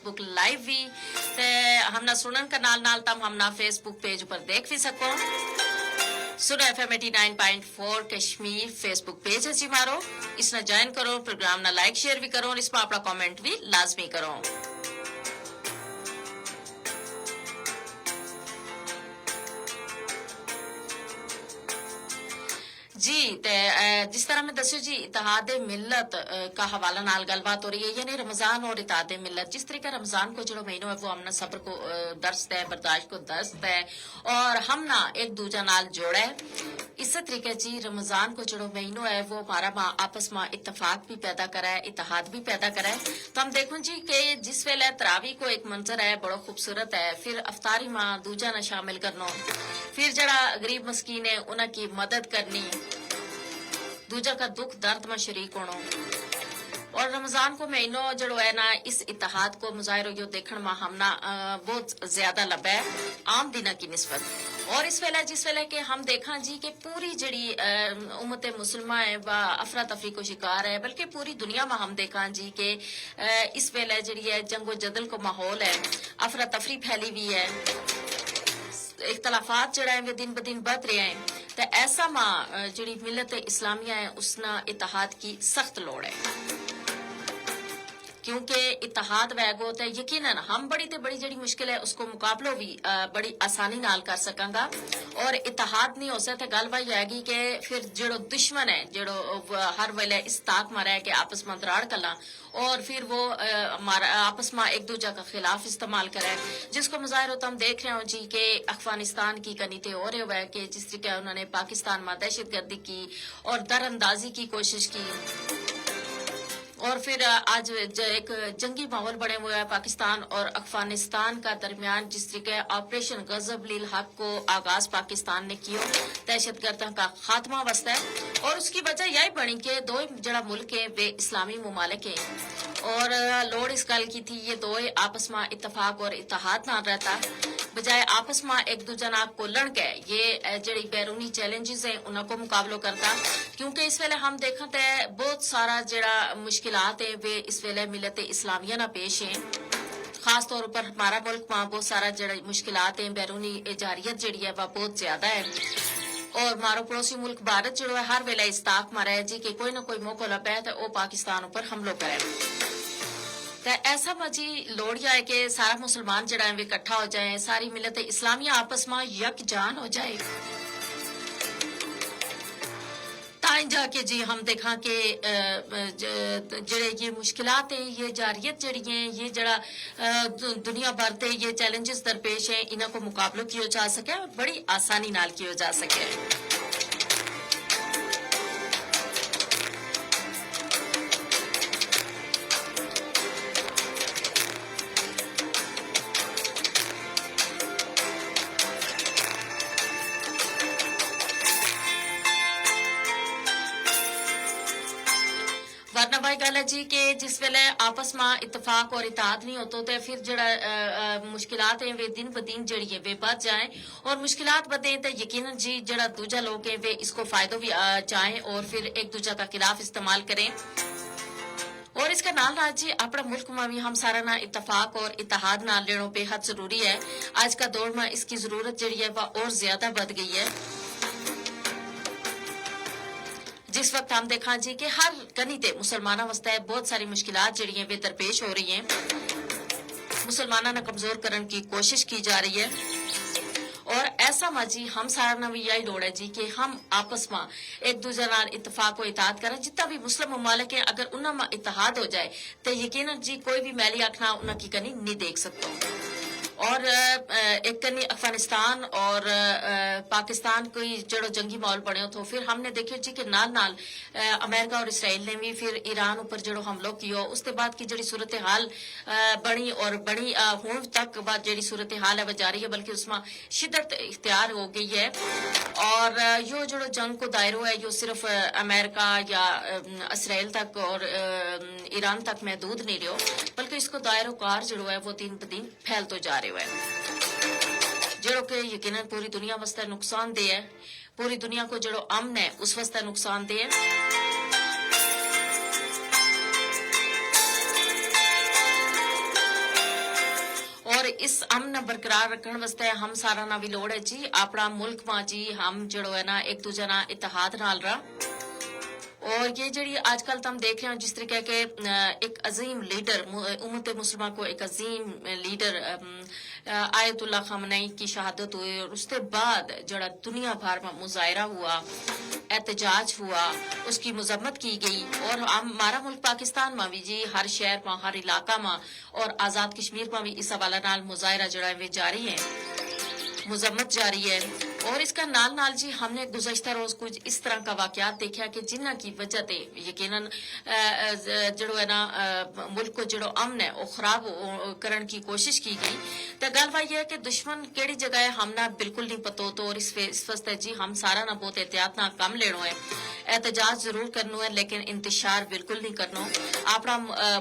Facebook live भी ते हमना सुनन का नाल तम हमना फेसबुक पेज पर देख भी सको। सुनो FM 89.4 कश्मीर फेसबुक पेज है जी मारो, इसने ज्वाइन करो, प्रोग्राम ना लाइक शेयर भी करो और इस पर अपना कमेंट भी लाजमी करो। जी ते जिस तरह मैं दस्यो जी इत्तेहाद मिल्लत का हवाला नाल गलबात हो रही है, यानी रमजान और इत्तेहाद मिल्लत। जिस तरीके रमजान को जो महीनों है वो हमने सब्र को दर्ज है, बर्दाश्त को दर्ज है और हम ना एक दूजा नाल जोड़ा है, इसी तरीके जी रमजान को जो महीनों है वो हमारा आपस में इत्तफाक भी पैदा करा है, इत्तेहाद भी पैदा करा है। तो हम देखो जी कि जिस वेले तरावी को एक मंजर है बड़ा खूबसूरत है, फिर अफ्तारी मां दूजा ना शामिल करना, फिर जड़ा गरीब मस्कीन है उनकी मदद करनी, दूजा का दुख दर्द में शरीक होना और रमजान को महीनों जड़ो है ना इस इत्तेहाद को मुजाहिर यो देखने में हमना बहुत ज्यादा लबा है आम दिना की निस्बत। और इस वेले जिस वेले के हम देखा जी कि पूरी जड़ी उम्मत मुसलमान है व अफरा तफरी को शिकार है, बल्कि पूरी दुनिया में हम देखा जी कि इस वेले जड़ी है जंगो जदल को माहौल है, अफरा तफरी फैली हुई है, इख्तलाफात जड़ा है वे दिन ब दिन बढ़ रहे हैं। तो ऐसा मां जड़ी मिलत इस्लामिया है उसना इत्तेहाद की सख्त लोड़ है, क्योंकि इत्तेहाद वैगो तो यकीनन हम बड़ी ते बड़ी जड़ी मुश्किल है उसको मुकाबलो भी बड़ी आसानी नाल कर सकांगा। और इत्तेहाद नहीं हो सकता गल वही आएगी कि फिर जड़ो दुश्मन है जड़ो हर वेले इस ताक मारा है कि आपस में दराड़ कला और फिर वो हमारा आपस में एक दूसरे का खिलाफ इस्तेमाल करे, जिसको मुजाहिर होता हम देख रहे हो जी कि अफगानिस्तान की कनीते हो रहे हुए कि जिस तरीके उन्होंने पाकिस्तान में दहशत गर्दी की और दरअंदाजी की कोशिश की और फिर आज एक जंगी माहौल बने हुए है पाकिस्तान और अफगानिस्तान का दरमियान, जिस तरीके ऑपरेशन गजब लील हक को आगाज पाकिस्तान ने किया दहशतगर्द का खात्मा वास्ते है। और उसकी वजह यही बनी कि दो जड़ा मुल्क है वे इस्लामी मुमालिक है और लोड़ इस गल की थी ये दो आपस में इत्तफाक और इत्तेहाद ना रहता, बजाय आपस में एक दूजा ना कोलन के ये जड़ी बैरूनी चैलेंजेस है उनको मुकाबलो करता। क्योंकि इस वेले हम देखा तो बहुत सारा जड़ा मुश्किलात है वे इस वेले मिलत इस्लामिया ना पेश है, खास तौर पर हमारा मुल्क में बहुत सारा जड़ा मुश्किलात है, बैरूनी जारियत जड़ी है वह बहुत ज्यादा है और मारो पड़ोसी मुल्क भारत जो है हर वेले इस ताक मारा है जी कि कोई ना कोई मौका लपे है तो वो पाकिस्तान ऊपर हमलो करे। तो ऐसा मजी लोड़ है कि सारा मुसलमान जड़ा है वे इकट्ठा हो जाए, सारी मिलत इस्लामिया आपस में यकजान हो जाए, ताइन जाके जी हम देखा कि जड़े ये मुश्किलात हैं ये जारियत जड़ी हैं ये जड़ा दुनिया भर से ये चैलेंजेस दरपेश हैं इन्हों को मुकाबलो किया जा सके और बड़ी आसानी नाल किया जा सके। वरना भाई गल है जी कि जिस वेले आपस में इत्तफाक और इत्तेहाद नहीं होता तो फिर जड़ा मुश्किलात है वे दिन ब दिन जड़ी है वे बढ़ जाए और मुश्किलात बढ़े तो यकीनन जी जड़ा दूजा लोग है वे इसको फायदो भी चाहे और फिर एक दूजा का खिलाफ इस्तेमाल करें। और इसका नाल राज जी अपना मुल्क में भी हम सारा ना इत्तफाक और इत्तेहाद नाल लेना बेहद जरूरी है। आज का दौर में इसकी जरूरत जड़ी है वह और ज्यादा बढ़ गई है। जिस वक्त हम देखा जी कि हर गनीते मुसलमाना वास्ते बहुत सारी मुश्किलात जड़ी हैं वे दरपेश हो रही हैं, मुसलमाना ने कमजोर करने की कोशिश की जा रही है और ऐसा माजी हम सारा ना भी यही लोड़ है जी कि हम आपस में एक दूसरे नाल इत्तफाक और इत्तेहाद करें। जितना भी मुस्लिम मुमालिक है अगर उन्हें में इत्तेहाद हो जाए तो यकीनन जी कोई भी मैली आखना उनकी कनी नहीं देख सकता। और एक कनी अफगानिस्तान और पाकिस्तान कोई जड़ो जंगी माहौल बने तो फिर हमने देखियो जी कि नाल नाल अमेरिका और इसराइल ने भी फिर ईरान ऊपर जड़ो हमलो कियो, उसके बाद की जड़ी सूरत हाल बनी और बड़ी हुण तक बाद जड़ी सूरत हाल है वह जारी है, बल्कि उसमें शिद्दत इख्तियार हो गई है। और यो जड़ो जंग को दायरो है यो सिर्फ अमेरिका या इसराइल तक और ईरान तक महदूद नहीं रहो, बल्कि इसको दायरो कार जड़ो है वो दिन ब दिन फैलतो जा रहे जड़ो के यकीनन पूरी दुनिया वास्ते नुकसानदेह है, पूरी दुनिया को जड़ो अमन है उस वास्ते नुकसानदेह है। और इस अमन बरकरार रखने वास्ते हम सारा ना भी लोड़ है जी अपना मुल्क मां जी हम जड़ो है ना एक दूजे ना इतिहाद नाल रहा और ये जड़ी आजकल तो हम देख रहे हैं जिस तरीके के एक अजीम लीडर उम्मत मुसलमान को एक अजीम लीडर आयतुल्ला खamenei की शहादत हुई और उसके बाद जड़ा दुनिया भर में मुजाहरा हुआ एहतजाज हुआ उसकी मजम्मत की गई और हमारा मुल्क पाकिस्तान में भी जी हर शहर में हर इलाका में और आज़ाद कश्मीर में भी इस हवाले नाल मुजाहरा जड़ा है जारी है मजम्मत जारी है और इसका नाल नाल जी हमने गुज़श्ता रोज कुछ इस तरह का वाकयात देखा कि जिन्ना की वजह ते यकीनन जड़ो है ना मुल्क को जड़ो अमन है वो खराब करने की कोशिश की गई तो गल वही है कि दुश्मन केड़ी जगह है हमना बिल्कुल नहीं पतो तो और इस वास्ते जी हम सारा ना बहुत एहतियात ना कम लेनो है एहतजाज जरूर करनो है लेकिन इंतशार बिल्कुल नहीं करनो अपना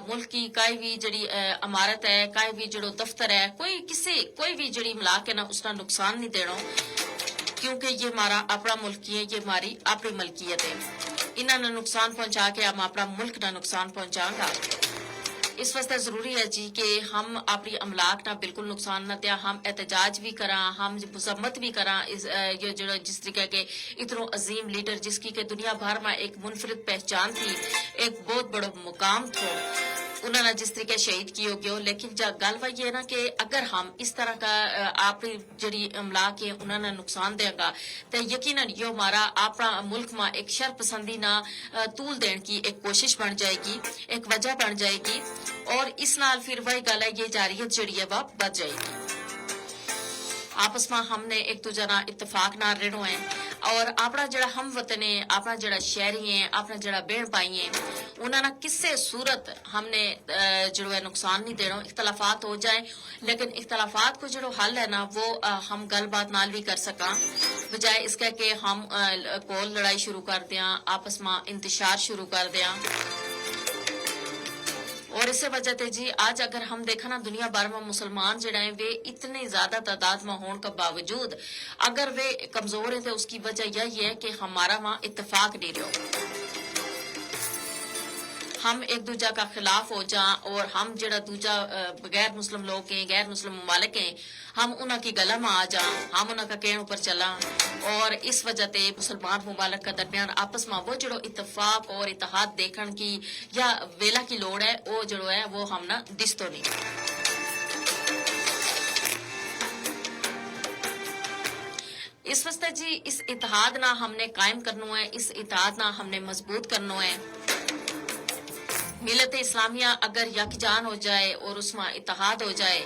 मुल्क की कोई भी जड़ी इमारत है कोई भी जड़ो दफ्तर है कोई भी जड़ी मिला के ना उसका नुकसान नहीं देनो क्योंकि ये हमारा अपना मुल्क है ये हमारी अपनी मलकियत है इन्होंने नुकसान पहुंचा के हम अपना मुल्क ना नुकसान पहुंचाएंगा इस वास्ते जरूरी है जी कि हम अपनी अमलाक ना बिल्कुल नुकसान न दिया हम एहतजाज भी करा हम मजम्मत भी करा ये जो जिस तरीके के इतनो अजीम लीडर जिसकी के दुनिया भर में एक मुनफरिद पहचान थी एक बहुत बड़ा मुकाम था उन्होंने जिस तरीके शहीद किए गए लेकिन गल वही है ना कि अगर हम इस तरह का अपनी जड़ी अमलाक है उन्होंने नुकसान देगा तो यकीनन यो हमारा अपना मुल्क में एक शर पसंदी ना तूल देने की एक कोशिश बन जाएगी एक वजह बन जाएगी और इस नाल फिर वही गल है ये जारियत जड़ी है वह बढ़ जाएगी आपस में हमने एक दूसरे ना इत्तेफाक ना रहना है और अपना जड़ा हम वतन है अपना जड़ा शहरी है अपना जड़ा बहन भाई है उन्होंने किसी सूरत हमने जो है नुकसान नहीं देना इख्तलाफात हो जाए लेकिन इख्तलाफात को जो हल है ना वो हम गलबात नाल भी कर सका बजाय इसका कि हम कोल लड़ाई शुरू कर दें आपस में इंतशार शुरू कर दें और इस वजह से जी आज अगर हम देखा ना दुनिया भर में मुसलमान जड़े हैं वे इतने ज्यादा तादाद में होने के बावजूद अगर वे कमजोर है तो उसकी वजह यही है कि हमारा वहाँ इत्तेफाक नहीं रहो हम एक दूजा का खिलाफ हो जा और हम जड़ा दूजा गैर मुस्लिम लोग हैं गैर मुस्लिम ममालिक हैं हम उन्हों की गला में आ जा हम उन्हों का कहने ऊपर चला और इस वजह से मुसलमान ममालिक का दरमियान आपस में वो जड़ो इत्तेफाक और इत्तेहाद देखने की या वेला की लोड़ है वो जड़ो है वो हम ना दिस्तो नहीं इस वास्ते जी इस इत्तेहाद ना हमने कायम करना है इस इत्तेहाद ना हमने मजबूत करना है मिलत इस्लामिया अगर यकजान हो जाए और उसमें इत्तेहाद हो जाए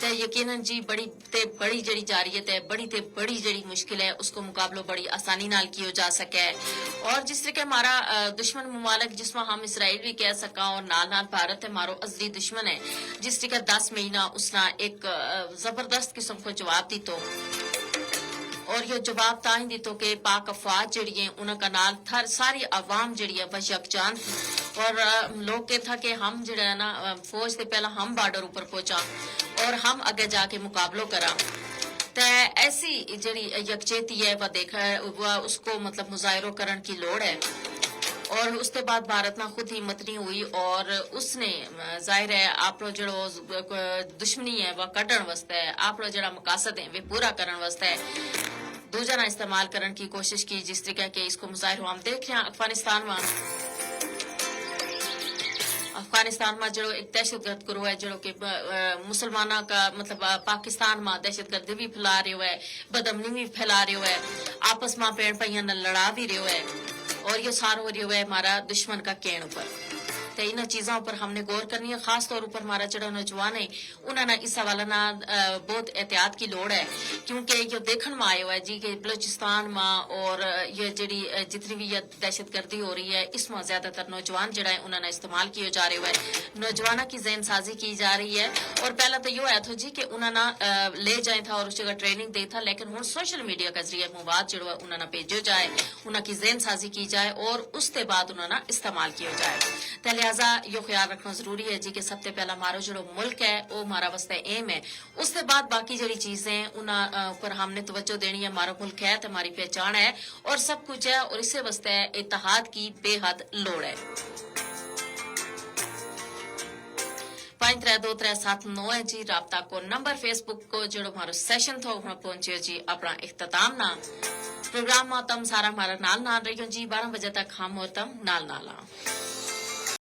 तो यकीनन जी बड़ी जड़ी जारियत है बड़ी जड़ी मुश्किल है उसको मुकाबलो बड़ी आसानी नाल किया जा सके और जिस तरीके हमारा दुश्मन मुमालिक जिसमें हम इसराइल भी कह सका और नाल नाल भारत है हमारो असली दुश्मन है जिस तरीके 10 महीना उसने एक जबरदस्त किस्म को जवाब दी तो और ये जवाब ताई दी तो कि पाक अफवाज जड़ी है उनका नाल थर सारी आवाम जड़ी है बस यकजान और लोग कहते था कि हम जड़ा है ना फौज से पहला हम बॉर्डर ऊपर पहुंचा और हम आगे जाके मुकाबलो करा तो ऐसी जड़ी यकचेती है वह देखा वह उसको मतलब मुजाहरों करने की लोड़ है और उसके बाद भारत ना खुद हिम्मत नहीं हुई और उसने जाहिर है आप लोग जो दुश्मनी है वह कटन वास्ते है आप लोग जरा मकासद है वे पूरा करने वास्ते है दूजा ना इस्तेमाल करने की कोशिश की जिस तरीके के इसको मुजाहिर हम देख रहे हैं अफगानिस्तान में जो एक दहशतगर्द गुरु है जो कि मुसलमाना का मतलब पाकिस्तान में दहशतगर्दी भी फैला रहे है बदमनी भी फैला रहे है आपस में पेड़ पहिया न लड़ा भी रहे है और ये सार हो रही है हमारा दुश्मन का कहने पर तो इन चीजों पर हमने गौर करनी है खास तौर पर हमारा जो नौजवान है उन्होंने इस हवाले ना बहुत एहतियात की लोड़ है क्योंकि ये देखने में आया हुआ है जी कि बलोचिस्तान में और ये जड़ी जितनी भी ये दहशतगर्दी हो रही है इसमें ज्यादातर नौजवान जड़ा है उन्होंने इस्तेमाल किए जा रहे हुए नौजवानों की जहन साजी की जा रही है और पहला तो यो आया था जी कि उन्होंने ले जाए था और उस जगह ट्रेनिंग दे था लेकिन हूँ सोशल मीडिया के जरिए मवाद जो है उन्होंने भेजो जाए उनकी जहन साजी की जाए और उसके बाद उन्होंने इस्तेमाल किया जाए लिहाजा यो ख्याल रखना जरूरी है जी कि सबसे पहला हमारा जो मुल्क है वो हमारा वास्ते एम है उसके बाद बाकी जड़ी चीजें उन पर हमने तवज्जो देनी है हमारा मुल्क है तो हमारी पहचान है और सब कुछ है और इसे वास्ते इत्तेहाद की बेहद लोड़ है 532379 है जी राबता को नंबर फेसबुक को जो हमारो सेशन थो पहुंचे जी अपना इख्तिताम ना प्रोग्राम तम सारा हमारा नाल नाल रही जी 12 बजे तक हम और तम नाल नाला